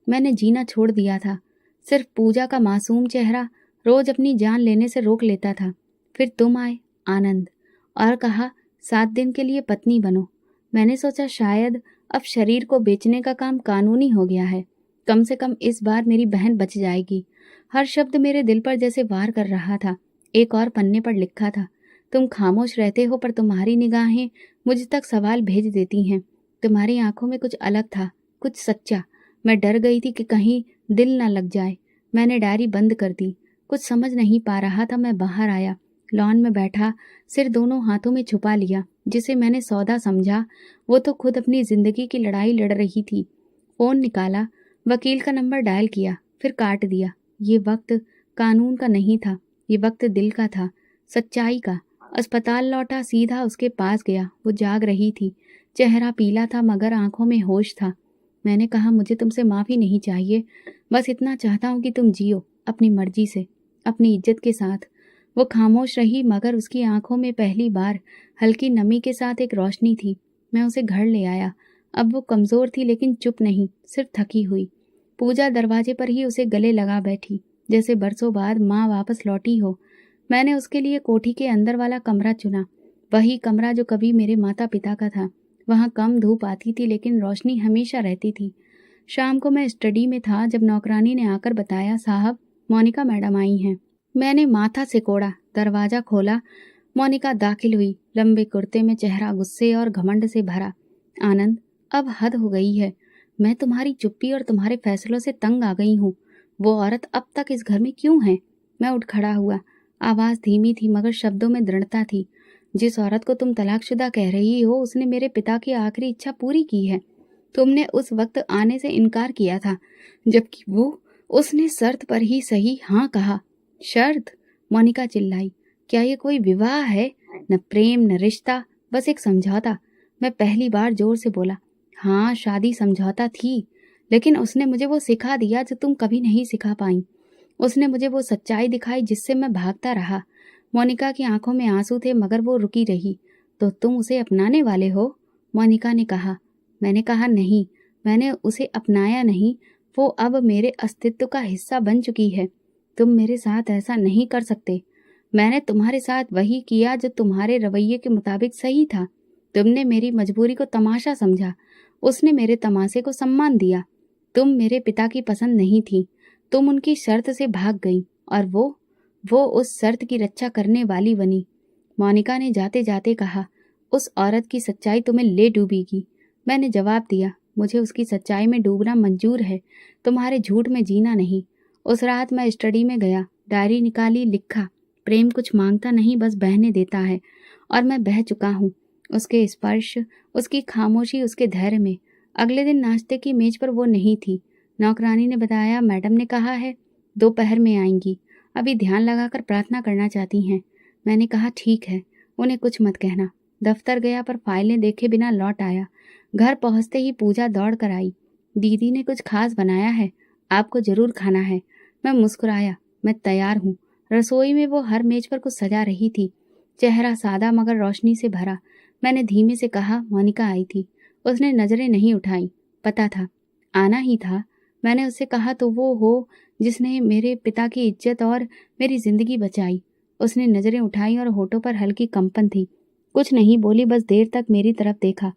S1: मैंने जीना छोड़ दिया था। सिर्फ पूजा का मासूम चेहरा रोज अपनी जान लेने से रोक लेता था। फिर तुम आए, आनंद, और कहा 7 दिन के लिए पत्नी बनो। मैंने सोचा शायद अब शरीर को बेचने का काम कानूनी हो गया है। कम से कम इस बार मेरी बहन बच जाएगी। हर शब्द मेरे दिल पर जैसे वार कर रहा था। एक और पन्ने पर लिखा था तुम खामोश रहते हो पर तुम्हारी निगाहें मुझ तक सवाल भेज देती हैं। तुम्हारी आंखों में कुछ अलग था, कुछ सच्चा। मैं डर गई थी कि कहीं दिल ना लग जाए। मैंने डायरी बंद कर दी। कुछ समझ नहीं पा रहा था। मैं बाहर आया। लॉन में बैठा, सिर दोनों हाथों में छुपा लिया। जिसे मैंने सौदा समझा वो तो खुद अपनी जिंदगी की लड़ाई लड़ रही थी। फोन निकाला, वकील का नंबर डायल किया, फिर काट दिया। ये वक्त कानून का नहीं था, ये वक्त दिल का था, सच्चाई का। अस्पताल लौटा, सीधा उसके पास गया। वो जाग रही थी। चेहरा पीला था मगर आंखों में होश था। मैंने कहा मुझे तुमसे माफी नहीं चाहिए, बस इतना चाहता हूँ कि तुम जियो अपनी मर्जी से, अपनी इज्जत के साथ। वो खामोश रही मगर उसकी आंखों में पहली बार हल्की नमी के साथ एक रोशनी थी। मैं उसे घर ले आया। अब वो कमजोर थी लेकिन चुप नहीं, सिर्फ थकी हुई। पूजा दरवाजे पर ही उसे गले लगा बैठी, जैसे बरसों बाद माँ वापस लौटी हो। मैंने उसके लिए कोठी के अंदर वाला कमरा चुना, वही कमरा जो कभी मेरे माता पिता का था। वहाँ कम धूप आती थी लेकिन रोशनी हमेशा रहती थी। शाम को मैं स्टडी में था जब नौकरानी ने आकर बताया, साहब मोनिका मैडम आई हैं। मैंने माथा सिकोड़ा, दरवाजा खोला। मोनिका दाखिल हुई, लंबे कुर्ते में, चेहरा गुस्से और घमंड से भरा। आनंद, अब हद हो गई है। मैं तुम्हारी चुप्पी और तुम्हारे फैसलों से तंग आ गई हूँ। वो औरत अब तक इस घर में क्यों है? मैं उठ खड़ा हुआ। आवाज़ धीमी थी मगर शब्दों में दृढ़ता थी। जिस औरत को तुम तलाकशुदा कह रही हो, उसने मेरे पिता की आखिरी इच्छा पूरी की है। तुमने उस वक्त आने से इनकार किया था, जबकि उसने शर्त पर ही सही हाँ कहा। शर्त? मोनिका चिल्लाई। क्या ये कोई विवाह है? न प्रेम न रिश्ता, बस एक समझौता। मैं पहली बार जोर से बोला। हाँ, शादी समझौता थी, लेकिन उसने मुझे वो सिखा दिया जो तुम कभी नहीं सिखा पाई। उसने मुझे वो सच्चाई दिखाई जिससे मैं भागता रहा। मोनिका की आंखों में आंसू थे मगर वो रुकी रही। तो तुम उसे अपनाने वाले हो? मोनिका ने कहा। मैंने कहा नहीं, मैंने उसे अपनाया नहीं, वो अब मेरे अस्तित्व का हिस्सा बन चुकी है। तुम मेरे साथ ऐसा नहीं कर सकते। मैंने तुम्हारे साथ वही किया जो तुम्हारे रवैये के मुताबिक सही था। तुमने मेरी मजबूरी को तमाशा समझा, उसने मेरे तमाशे को सम्मान दिया। तुम मेरे पिता की पसंद नहीं थी, तुम उनकी शर्त से भाग गई और वो उस शर्त की रक्षा करने वाली बनी। मोनिका ने जाते जाते कहा, उस औरत की सच्चाई तुम्हें ले डूबेगी। मैंने जवाब दिया, मुझे उसकी सच्चाई में डूबना मंजूर है, तुम्हारे झूठ में जीना नहीं। उस रात मैं स्टडी में गया, डायरी निकाली, लिखा, प्रेम कुछ मांगता नहीं, बस बहने देता है, और मैं बह चुका हूँ। उसके स्पर्श, उसकी खामोशी, उसके धैर्य में। अगले दिन नाश्ते की मेज पर वो नहीं थी। नौकरानी ने बताया, मैडम ने कहा है दोपहर में आएंगी, अभी ध्यान लगाकर प्रार्थना करना चाहती हैं। मैंने कहा ठीक है, उन्हें कुछ मत कहना। दफ्तर गया पर फाइलें देखे बिना लौट आया। घर पहुंचते ही पूजा दौड़ कर आई। दीदी ने कुछ खास बनाया है, आपको जरूर खाना है। मैं मुस्कुराया, मैं तैयार हूँ। रसोई में वो हर मेज पर कुछ सजा रही थी, चेहरा सादा मगर रोशनी से भरा। मैंने धीमे से कहा, मोनिका आई थी। उसने नजरें नहीं उठाई, पता था आना ही था। मैंने उससे कहा, तो वो हो जिसने मेरे पिता की इज्जत और मेरी जिंदगी बचाई। उसने नजरें उठाई और होठों पर हल्की कंपन थी। कुछ नहीं बोली, बस देर तक मेरी तरफ देखा।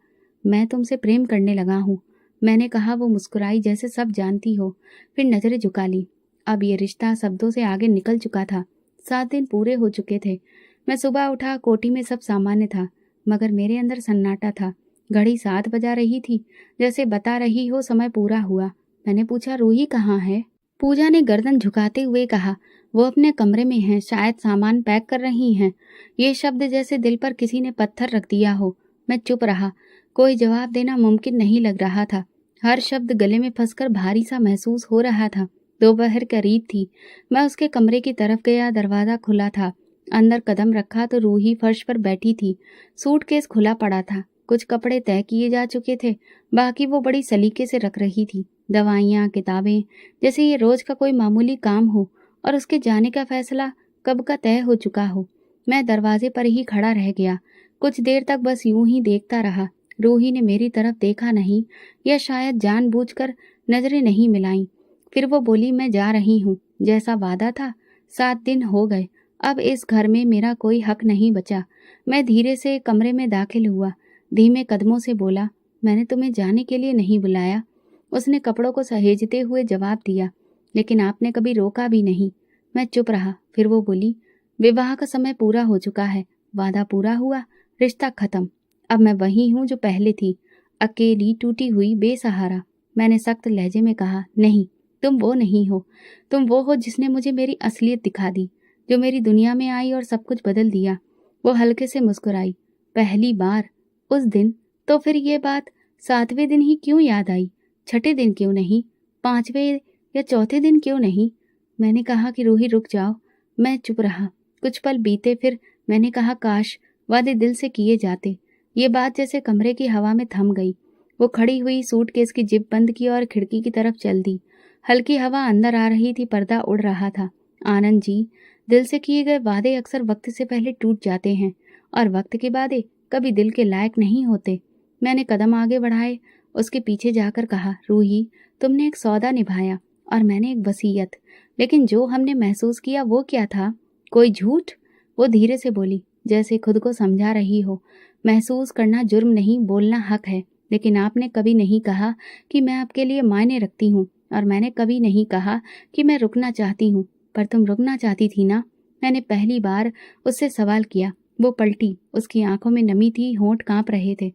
S1: मैं तुमसे प्रेम करने लगा हूँ, मैंने कहा। वो मुस्कुराई, जैसे सब जानती हो, फिर नजरें झुका ली। अब ये रिश्ता शब्दों से आगे निकल चुका था। 7 दिन पूरे हो चुके थे। मैं सुबह उठा, कोठी में सब सामान्य था, मगर मेरे अंदर सन्नाटा था। घड़ी 7 बजा रही थी, जैसे बता रही हो समय पूरा हुआ। मैंने पूछा, रूही कहाँ है? पूजा ने गर्दन झुकाते हुए कहा, वो अपने कमरे में है, शायद सामान पैक कर रही हैं। ये शब्द जैसे दिल पर किसी ने पत्थर रख दिया हो। मैं चुप रहा, कोई जवाब देना मुमकिन नहीं लग रहा था। हर शब्द गले में फंसकर भारी सा महसूस हो रहा था। दोपहर करीब थी। मैं उसके कमरे की तरफ गया, दरवाजा खुला था। अंदर कदम रखा तो रूही फर्श पर बैठी थी। सूटकेस खुला पड़ा था, कुछ कपड़े तय किए जा चुके थे, बाकी वो बड़ी सलीके से रख रही थी। दवाइयाँ, किताबें, जैसे ये रोज का कोई मामूली काम हो और उसके जाने का फैसला कब का तय हो चुका हो। मैं दरवाजे पर ही खड़ा रह गया, कुछ देर तक बस यूं ही देखता रहा। रूही ने मेरी तरफ देखा नहीं, या शायद जानबूझकर नजरें नहीं मिलाईं। फिर वो बोली, मैं जा रही हूँ, जैसा वादा था। 7 दिन हो गए, अब इस घर में मेरा कोई हक नहीं बचा। मैं धीरे से कमरे में दाखिल हुआ, धीमे कदमों से बोला, मैंने तुम्हें जाने के लिए नहीं बुलाया। उसने कपड़ों को सहेजते हुए जवाब दिया, लेकिन आपने कभी रोका भी नहीं। मैं चुप रहा। फिर वो बोली, विवाह का समय पूरा हो चुका है, वादा पूरा हुआ, रिश्ता खत्म। अब मैं वही हूँ जो पहले थी, अकेली, टूटी हुई, बेसहारा। मैंने सख्त लहजे में कहा, नहीं, तुम वो नहीं हो। तुम वो हो जिसने मुझे मेरी असलियत दिखा दी, जो मेरी दुनिया में आई और सब कुछ बदल दिया। वो हल्के से मुस्कुराई। पहली बार उस दिन। तो फिर ये बात 7वें दिन ही क्यों याद आई? 6ठे दिन क्यों नहीं? 5वें या चौथे दिन क्यों नहीं? मैंने कहा कि रूही रुक जाओ। मैं चुप रहा। कुछ पल बीते, फिर मैंने कहा, काश वादे दिल से किए जाते। ये बात जैसे कमरे की हवा में थम गई। वो खड़ी हुई, सूटकेस की जिप बंद की और खिड़की की तरफ चल दी। हल्की हवा अंदर आ रही थी, पर्दा उड़ रहा था। आनंद जी, दिल से किए गए वादे अक्सर वक्त से पहले टूट जाते हैं, और वक्त के वादे कभी दिल के लायक नहीं होते। मैंने कदम आगे बढ़ाए, उसके पीछे जाकर कहा, रूही, तुमने एक सौदा निभाया और मैंने एक वसीयत, लेकिन जो हमने महसूस किया वो क्या था? कोई झूठ? वो धीरे से बोली, जैसे खुद को समझा रही हो। महसूस करना जुर्म नहीं, बोलना हक है। लेकिन आपने कभी नहीं कहा कि मैं आपके लिए मायने रखती हूँ, और मैंने कभी नहीं कहा कि मैं रुकना चाहती हूँ। पर तुम रुकना चाहती थी ना? मैंने पहली बार उससे सवाल किया। वो पलटी, उसकी आंखों में नमी थी, होंठ कांप रहे थे।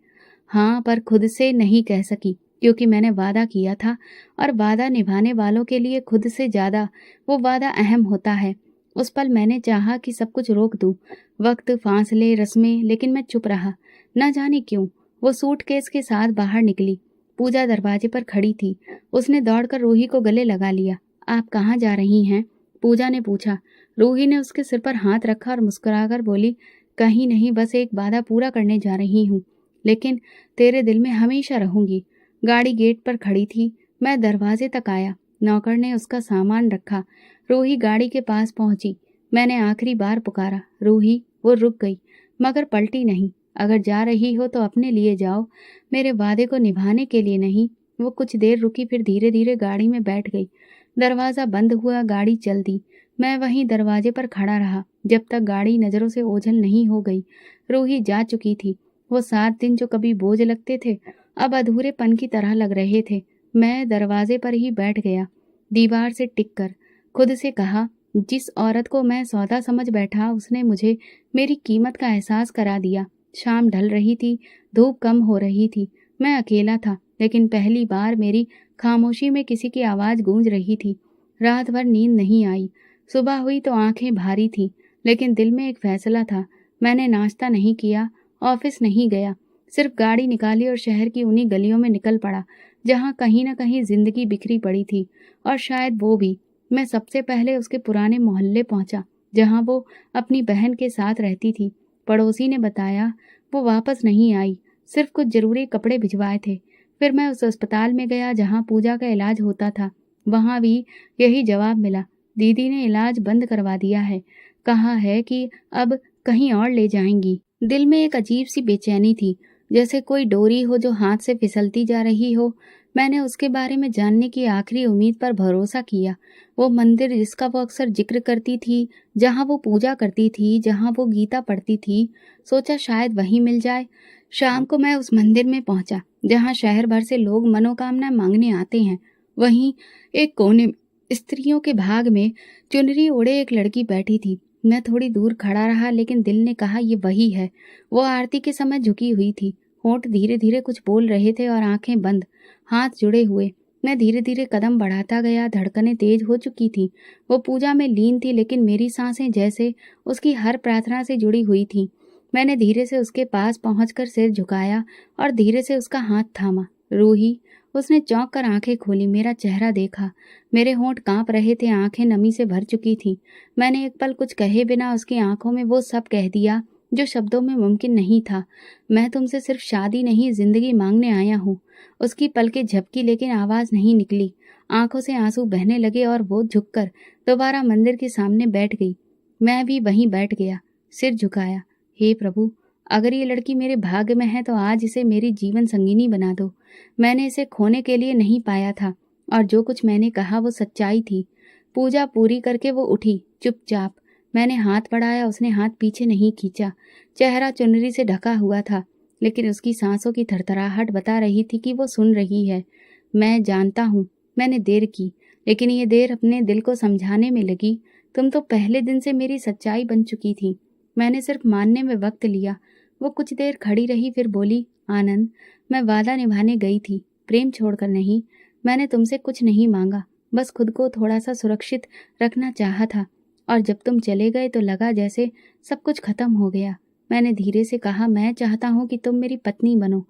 S1: हाँ, पर खुद से नहीं कह सकी, क्योंकि मैंने वादा किया था, और वादा निभाने वालों के लिए खुद से ज्यादा वो वादा अहम होता है। उस पल मैंने चाहा कि सब कुछ रोक दूं, वक्त, फासले, रस्में, लेकिन मैं चुप रहा। न जाने क्यों। वो सूटकेस के साथ बाहर निकली। पूजा दरवाजे पर खड़ी थी। उसने दौड़कर रूही को गले लगा लिया। आप कहाँ जा रही हैं? पूजा ने पूछा। रूही ने उसके सिर पर हाथ रखा और मुस्कुराकर बोली, कहीं नहीं, बस एक वादा पूरा करने जा रही हूँ, लेकिन तेरे दिल में हमेशा रहूंगी। गाड़ी गेट पर खड़ी थी। मैं दरवाजे तक आया। नौकर ने उसका सामान रखा। रूही गाड़ी के पास पहुंची। मैंने आखिरी बार पुकारा, रूही। वो रुक गई, मगर पलटी नहीं। अगर जा रही हो तो अपने लिए जाओ, मेरे वादे को निभाने के लिए नहीं। वो कुछ देर रुकी, फिर धीरे धीरे गाड़ी में बैठ गई। दरवाजा बंद हुआ, गाड़ी चल दी। मैं वहीं दरवाजे पर खड़ा रहा जब तक गाड़ी नजरों से ओझल नहीं हो गई। रूही जा चुकी थी। वो 7 दिन जो कभी बोझ लगते थे, अब अधूरेपन की तरह लग रहे थे। मैं दरवाजे पर ही बैठ गया, दीवार से टिक कर। खुद से कहा, जिस औरत को मैं सौदा समझ बैठा, उसने मुझे मेरी कीमत का एहसास करा दिया। शाम ढल रही थी, धूप कम हो रही थी। मैं अकेला था, लेकिन पहली बार मेरी खामोशी में किसी की आवाज गूंज रही थी। रात भर नींद नहीं आई। सुबह हुई तो आंखें भारी थीं, लेकिन दिल में एक फैसला था। मैंने नाश्ता नहीं किया, ऑफिस नहीं गया, सिर्फ गाड़ी निकाली और शहर की उन्हीं गलियों में निकल पड़ा जहां कहीं न कहीं जिंदगी बिखरी पड़ी थी। और शायद वो भी। मैं सबसे पहले उसके पुराने मोहल्ले पहुंचा, जहां वो अपनी बहन के साथ रहती थी। पड़ोसी ने बताया वो वापस नहीं आई, सिर्फ कुछ जरूरी कपड़े भिजवाए थे। फिर मैं उस अस्पताल में गया जहां पूजा का इलाज होता था। वहां भी यही जवाब मिला, दीदी ने इलाज बंद करवा दिया है, कहा है कि अब कहीं और ले जाएंगी। दिल में एक अजीब सी बेचैनी थी, जैसे कोई डोरी हो जो हाथ से फिसलती जा रही हो। मैंने उसके बारे में जानने की आखिरी उम्मीद पर भरोसा किया। वो मंदिर जिसका वो अक्सर जिक्र करती थी, जहां वो पूजा करती थी, जहां वो गीता पढ़ती थी, सोचा शायद वहीं मिल जाए। शाम को मैं उस मंदिर में पहुंचा जहां शहर भर से लोग मनोकामना मांगने आते हैं। वहीं एक कोने में, स्त्रियों के भाग में, चुनरी ओढ़े एक लड़की बैठी थी। मैं थोड़ी दूर खड़ा रहा, लेकिन दिल ने कहा ये वही है। वो आरती के समय झुकी हुई थी, होंठ धीरे धीरे कुछ बोल रहे थे और आंखें बंद, हाथ जुड़े हुए। मैं धीरे धीरे कदम बढ़ाता गया, धड़कनें तेज हो चुकी थी। वो पूजा में लीन थी, लेकिन मेरी सांसें जैसे उसकी हर प्रार्थना से जुड़ी हुई थी। मैंने धीरे से उसके पास पहुंचकर सिर झुकाया और धीरे से उसका हाथ थामा। रूही। उसने चौंक कर आंखें खोली, मेरा चेहरा देखा। मेरे होंठ कांप रहे थे, आंखें नमी से भर चुकी थीं। मैंने एक पल कुछ कहे बिना उसकी आंखों में वो सब कह दिया जो शब्दों में मुमकिन नहीं था। मैं तुमसे सिर्फ शादी नहीं, जिंदगी मांगने आया हूँ। उसकी पलकें झपकी, लेकिन आवाज नहीं निकली। आंखों से आंसू बहने लगे और वो झुककर दोबारा मंदिर के सामने बैठ गई। मैं भी वहीं बैठ गया, सिर झुकाया। हे प्रभु, अगर ये लड़की मेरे भाग्य में है तो आज इसे मेरी जीवन संगिनी बना दो। मैंने इसे खोने के लिए नहीं पाया था, और जो कुछ मैंने कहा वो सच्चाई थी। पूजा पूरी करके वो उठी, चुपचाप। मैंने हाथ बढ़ाया, उसने हाथ पीछे नहीं खींचा। चेहरा चुनरी से ढका हुआ था, लेकिन उसकी सांसों की थरथराहट बता रही थी कि वो सुन रही है। मैं जानता हूँ, मैंने देर की, लेकिन ये देर अपने दिल को समझाने में लगी। तुम तो पहले दिन से मेरी सच्चाई बन चुकी थी। मैंने सिर्फ मानने में वक्त लिया। वो कुछ देर खड़ी रही, फिर बोली, आनंद, मैं वादा निभाने गई थी, प्रेम छोड़कर नहीं। मैंने तुमसे कुछ नहीं मांगा, बस खुद को थोड़ा सा सुरक्षित रखना चाहा था। और जब तुम चले गए तो लगा जैसे सब कुछ खत्म हो गया। मैंने धीरे से कहा, मैं चाहता हूँ कि तुम मेरी पत्नी बनो,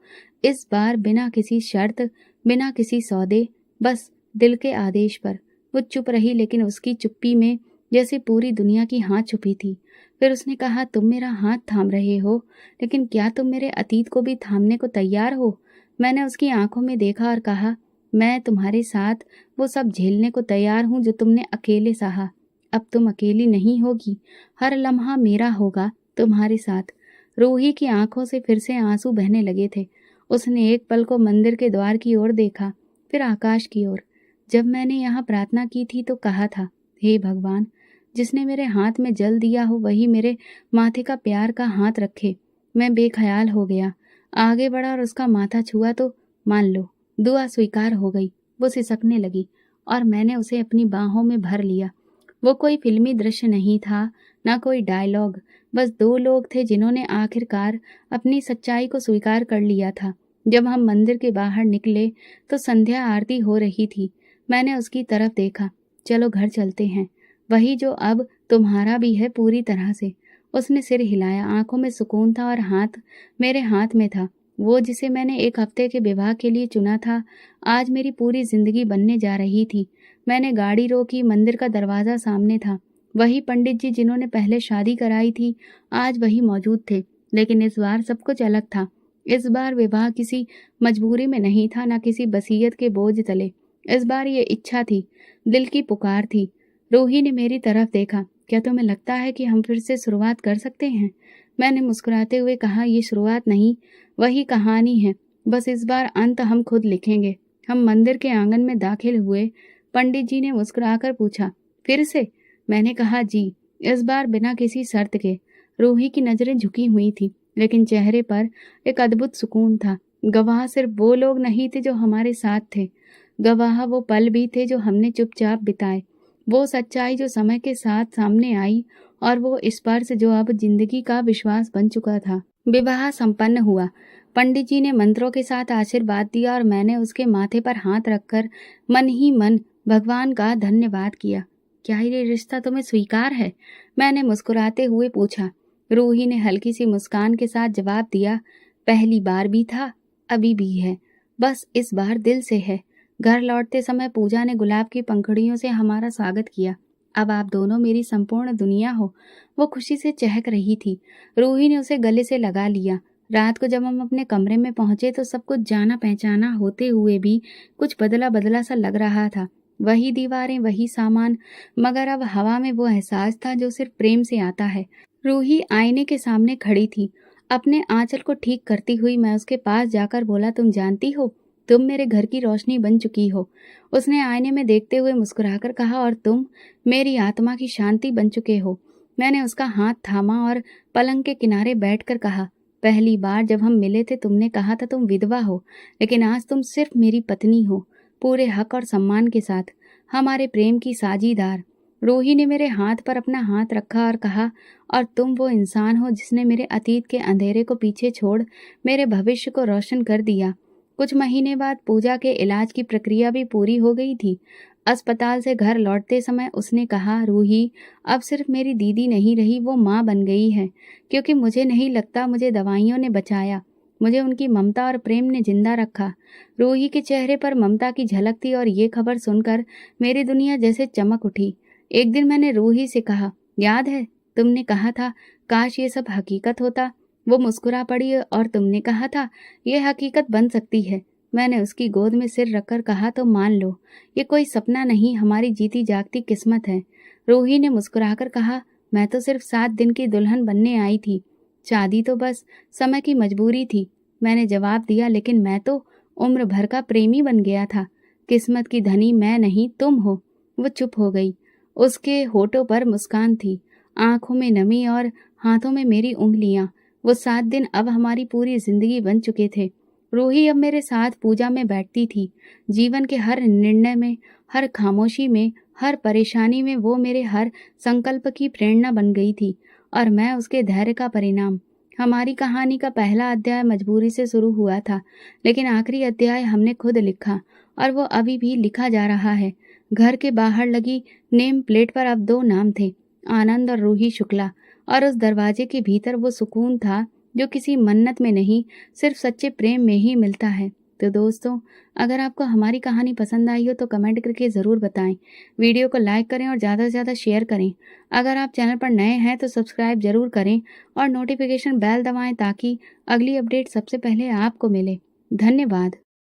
S1: इस बार बिना किसी शर्त, बिना किसी सौदे, बस दिल के आदेश पर। वो चुप रही, लेकिन उसकी चुप्पी में जैसे पूरी दुनिया की हाथ छुपी थी। फिर उसने कहा, तुम मेरा हाथ थाम रहे हो, लेकिन क्या तुम मेरे अतीत को भी थामने को तैयार हो? मैंने उसकी आंखों में देखा और कहा, मैं तुम्हारे साथ वो सब झेलने को तैयार हूँ जो तुमने अकेले सहा। अब तुम अकेली नहीं होगी, हर लम्हा मेरा होगा तुम्हारे साथ। रूही की आंखों से फिर से आंसू बहने लगे थे। उसने एक पल को मंदिर के द्वार की ओर देखा, फिर आकाश की ओर। जब मैंने यहाँ प्रार्थना की थी तो कहा था, हे भगवान, जिसने मेरे हाथ में जल दिया हो वही मेरे माथे का प्यार का हाथ रखे। मैं बेख्याल हो गया। आगे बढ़ा और उसका माथा छुआ तो मान लो दुआ स्वीकार हो गई। वो सिसकने लगी और मैंने उसे अपनी बाहों में भर लिया। वो कोई फिल्मी दृश्य नहीं था, ना कोई डायलॉग, बस दो लोग थे जिन्होंने आखिरकार अपनी सच्चाई को स्वीकार कर लिया था। जब हम मंदिर के बाहर निकले तो संध्या आरती हो रही थी। मैंने उसकी तरफ देखा। चलो घर चलते हैं, वही जो अब तुम्हारा भी है पूरी तरह से। उसने सिर हिलाया, आंखों में सुकून था और हाथ मेरे हाथ में था। वो जिसे मैंने एक हफ्ते के विवाह के लिए चुना था, आज मेरी पूरी जिंदगी बनने जा रही थी। मैंने गाड़ी रोकी, मंदिर का दरवाजा सामने था। वही पंडित जी जिन्होंने पहले शादी कराई थी, आज वही मौजूद थे। लेकिन इस बार सब कुछ अलग था। इस बार विवाह किसी मजबूरी में नहीं था, ना किसी वसीयत के बोझ तले। इस बार ये इच्छा थी, दिल की पुकार थी। रूही ने मेरी तरफ देखा। क्या तुम्हें लगता है कि हम फिर से शुरुआत कर सकते हैं? मैंने मुस्कुराते हुए कहा, ये शुरुआत नहीं, वही कहानी है। बस इस बार अंत हम खुद लिखेंगे। हम मंदिर के आंगन में दाखिल हुए। पंडित जी ने मुस्कुराकर पूछा, फिर से? मैंने कहा, जी, इस बार बिना किसी शर्त के। रूही की नजरें झुकी हुई थी, लेकिन चेहरे पर एक अद्भुत सुकून था। गवाह सिर्फ वो लोग नहीं थे जो हमारे साथ थे, गवाह वो पल भी थे जो हमने चुपचाप बिताए, वो सच्चाई जो समय के साथ सामने आई, और वो स्पर्श जो अब जिंदगी का विश्वास बन चुका था। विवाह संपन्न हुआ। पंडित जी ने मंत्रों के साथ आशीर्वाद दिया और मैंने उसके माथे पर हाथ रखकर मन ही मन भगवान का धन्यवाद किया। क्या ये रिश्ता तुम्हें स्वीकार है? मैंने मुस्कुराते हुए पूछा। रूही ने हल्की सी मुस्कान के साथ जवाब दिया, पहली बार भी था, अभी भी है, बस इस बार दिल से है। घर लौटते समय पूजा ने गुलाब की पंखुड़ियों से हमारा स्वागत किया। अब आप दोनों मेरी संपूर्ण दुनिया हो। वो खुशी से चहक रही थी। रूही ने उसे गले से लगा लिया। रात को जब हम अपने कमरे में पहुंचे तो सब कुछ जाना पहचाना होते हुए भी कुछ बदला बदला सा लग रहा था। वही दीवारें, वही सामान, मगर अब हवा में वो एहसास था जो सिर्फ प्रेम से आता है। रूही आईने के सामने खड़ी थी, अपने आंचल को ठीक करती हुई। मैं उसके पास जाकर बोला, तुम जानती हो, तुम मेरे घर की रोशनी बन चुकी हो। उसने आईने में देखते हुए मुस्कुराकर कहा, और तुम मेरी आत्मा की शांति बन चुके हो। मैंने उसका हाथ थामा और पलंग के किनारे बैठकर कहा, पहली बार जब हम मिले थे तुमने कहा था तुम विधवा हो, लेकिन आज तुम सिर्फ मेरी पत्नी हो, पूरे हक और सम्मान के साथ, हमारे प्रेम की साझीदार। रूही ने मेरे हाथ पर अपना हाथ रखा और कहा, और तुम वो इंसान हो जिसने मेरे अतीत के अंधेरे को पीछे छोड़ मेरे भविष्य को रोशन कर दिया। कुछ महीने बाद पूजा के इलाज की प्रक्रिया भी पूरी हो गई थी। अस्पताल से घर लौटते समय उसने कहा, रूही अब सिर्फ मेरी दीदी नहीं रही, वो माँ बन गई है। क्योंकि मुझे नहीं लगता मुझे दवाइयों ने बचाया, मुझे उनकी ममता और प्रेम ने जिंदा रखा। रूही के चेहरे पर ममता की झलक थी और ये खबर सुनकर मेरी दुनिया जैसे चमक उठी। एक दिन मैंने रूही से कहा, याद है तुमने कहा था काश ये सब हकीकत होता? वो मुस्कुरा पड़ी और तुमने कहा था ये हकीकत बन सकती है। मैंने उसकी गोद में सिर रखकर कहा, तो मान लो ये कोई सपना नहीं, हमारी जीती जागती किस्मत है। रूही ने मुस्कुराकर कहा, मैं तो सिर्फ 7 दिन की दुल्हन बनने आई थी, शादी तो बस समय की मजबूरी थी। मैंने जवाब दिया, लेकिन मैं तो उम्र भर का प्रेमी बन गया था। किस्मत की धनी मैं नहीं, तुम हो। वो चुप हो गई। उसके होठों पर मुस्कान थी, आंखों में नमी और हाथों में मेरी उंगलियां। वो 7 दिन अब हमारी पूरी जिंदगी बन चुके थे। रूही अब मेरे साथ पूजा में बैठती थी। जीवन के हर निर्णय में, हर खामोशी में, हर परेशानी में वो मेरे हर संकल्प की प्रेरणा बन गई थी, और मैं उसके धैर्य का परिणाम। हमारी कहानी का पहला अध्याय मजबूरी से शुरू हुआ था, लेकिन आखिरी अध्याय हमने खुद लिखा, और वो अभी भी लिखा जा रहा है। घर के बाहर लगी नेम प्लेट पर अब 2 नाम थे, आनंद और रूही शुक्ला, और उस दरवाजे के भीतर वो सुकून था जो किसी मन्नत में नहीं, सिर्फ सच्चे प्रेम में ही मिलता है। तो दोस्तों, अगर आपको हमारी कहानी पसंद आई हो तो कमेंट करके ज़रूर बताएं। वीडियो को लाइक करें और ज़्यादा से ज़्यादा शेयर करें। अगर आप चैनल पर नए हैं तो सब्सक्राइब ज़रूर करें और नोटिफिकेशन बेल दबाएं ताकि अगली अपडेट सबसे पहले आपको मिले। धन्यवाद।